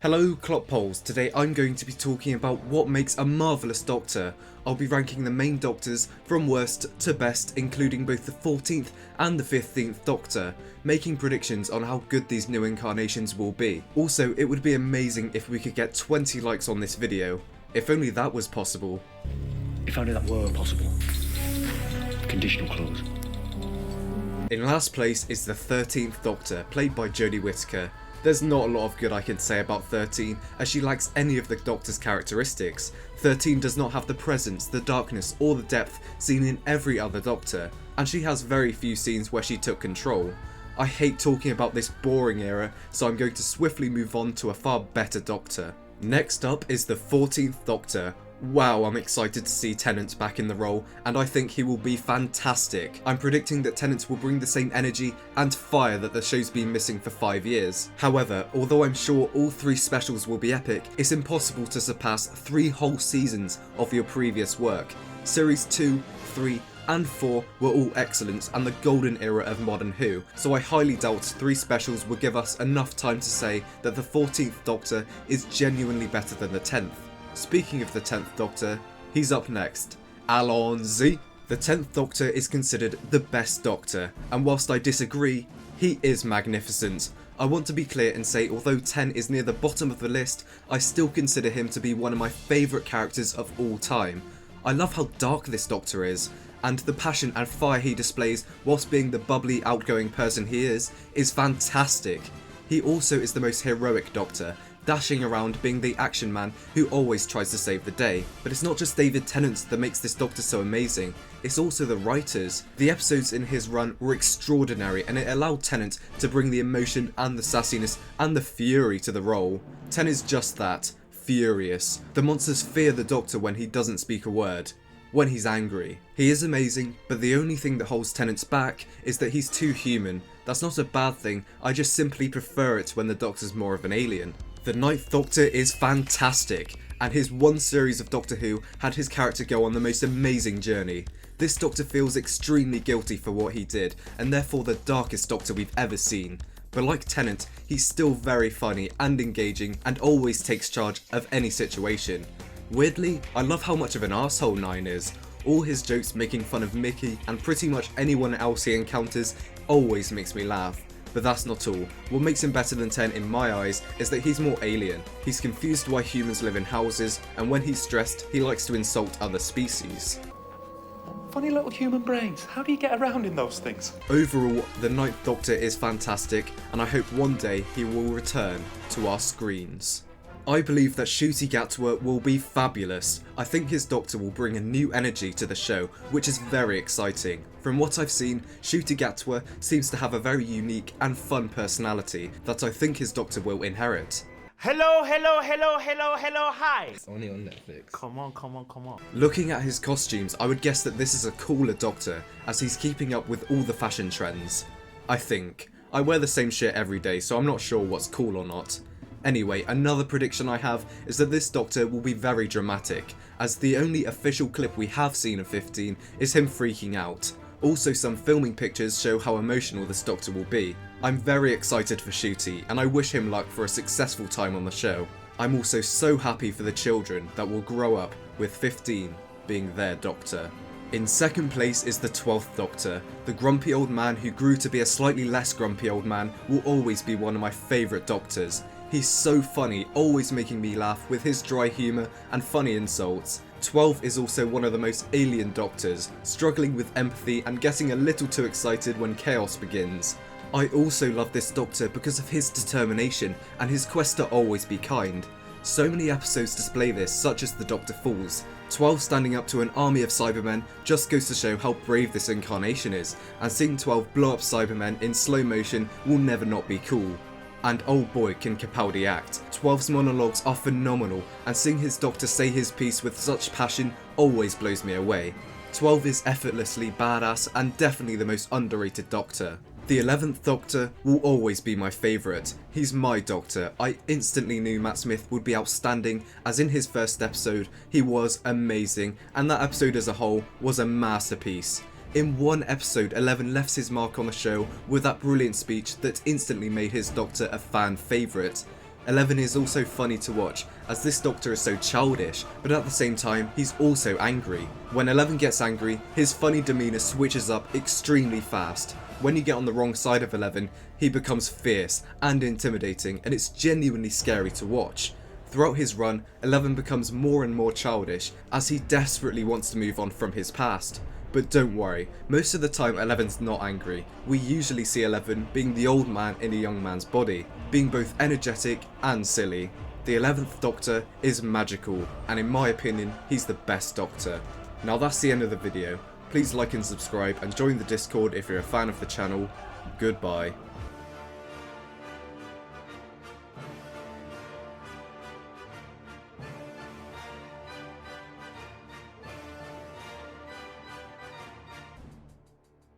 Hello Cloppoles, today I'm going to be talking about what makes a marvellous Doctor. I'll be ranking the main Doctors from worst to best, including both the 14th and the 15th Doctor, making predictions on how good these new incarnations will be. Also, it would be amazing if we could get 20 likes on this video. If only that was possible. If only that were possible. Conditional clause. In last place is the 13th Doctor, played by Jodie Whittaker. There's not a lot of good I can say about 13, as she lacks any of the Doctor's characteristics. 13 does not have the presence, the darkness, or the depth seen in every other Doctor, and she has very few scenes where she took control. I hate talking about this boring era, so I'm going to swiftly move on to a far better Doctor. Next up is the 14th Doctor. Wow, I'm excited to see Tennant back in the role, and I think he will be fantastic. I'm predicting that Tennant will bring the same energy and fire that the show's been missing for 5 years. However, although I'm sure all 3 specials will be epic, it's impossible to surpass 3 whole seasons of your previous work. Series 2, 3, and 4 were all excellent and the golden era of modern Who, so I highly doubt 3 specials will give us enough time to say that the 14th Doctor is genuinely better than the 10th. Speaking of the 10th Doctor, he's up next. Allons-y! The 10th Doctor is considered the best Doctor, and whilst I disagree, he is magnificent. I want to be clear and say although 10 is near the bottom of the list, I still consider him to be one of my favourite characters of all time. I love how dark this Doctor is, and the passion and fire he displays whilst being the bubbly, outgoing person he is fantastic. He also is the most heroic Doctor, dashing around being the action man who always tries to save the day. But it's not just David Tennant that makes this Doctor so amazing, it's also the writers. The episodes in his run were extraordinary, and it allowed Tennant to bring the emotion and the sassiness and the fury to the role. Tennant is just that, furious. The monsters fear the Doctor when he doesn't speak a word. When he's angry. He is amazing, but the only thing that holds Tennant back is that he's too human. That's not a bad thing, I just simply prefer it when the Doctor's more of an alien. The 9th Doctor is fantastic, and his one series of Doctor Who had his character go on the most amazing journey. This Doctor feels extremely guilty for what he did, and therefore the darkest Doctor we've ever seen. But like Tennant, he's still very funny and engaging and always takes charge of any situation. Weirdly, I love how much of an arsehole 9 is. All his jokes making fun of Mickey and pretty much anyone else he encounters always makes me laugh. But that's not all. What makes him better than 10 in my eyes is that he's more alien. He's confused why humans live in houses, and when he's stressed, he likes to insult other species. Funny little human brains. How do you get around in those things? Overall, the 9th Doctor is fantastic, and I hope one day he will return to our screens. I believe that Ncuti Gatwa will be fabulous. I think his Doctor will bring a new energy to the show, which is very exciting. From what I've seen, Ncuti Gatwa seems to have a very unique and fun personality that I think his Doctor will inherit. Hello, hi. It's only on Netflix. Come on. Looking at his costumes, I would guess that this is a cooler Doctor, as he's keeping up with all the fashion trends. I think. I wear the same shit every day, so I'm not sure what's cool or not. Anyway, another prediction I have is that this Doctor will be very dramatic, as the only official clip we have seen of 15 is him freaking out. Also, some filming pictures show how emotional this Doctor will be. I'm very excited for Ncuti, and I wish him luck for a successful time on the show. I'm also so happy for the children that will grow up with 15 being their Doctor. In second place is the 12th Doctor. The grumpy old man who grew to be a slightly less grumpy old man will always be one of my favourite Doctors. He's so funny, always making me laugh with his dry humour and funny insults. 12 is also one of the most alien Doctors, struggling with empathy and getting a little too excited when chaos begins. I also love this Doctor because of his determination and his quest to always be kind. So many episodes display this, such as The Doctor Falls. 12 standing up to an army of Cybermen just goes to show how brave this incarnation is, and seeing 12 blow up Cybermen in slow motion will never not be cool. And oh boy can Capaldi act. 12's monologues are phenomenal, and seeing his Doctor say his piece with such passion always blows me away. 12 is effortlessly badass and definitely the most underrated Doctor. The 11th Doctor will always be my favourite. He's my Doctor. I instantly knew Matt Smith would be outstanding, as in his first episode he was amazing, and that episode as a whole was a masterpiece. In one episode, 11 left his mark on the show with that brilliant speech that instantly made his Doctor a fan favourite. 11 is also funny to watch, as this Doctor is so childish, but at the same time, he's also angry. When 11 gets angry, his funny demeanour switches up extremely fast. When you get on the wrong side of 11, he becomes fierce and intimidating, and it's genuinely scary to watch. Throughout his run, 11 becomes more and more childish, as he desperately wants to move on from his past. But don't worry, most of the time 11's not angry. We usually see 11 being the old man in a young man's body, being both energetic and silly. The 11th Doctor is magical, and in my opinion, he's the best Doctor. Now that's the end of the video. Please like and subscribe and join the Discord if you're a fan of the channel. Goodbye.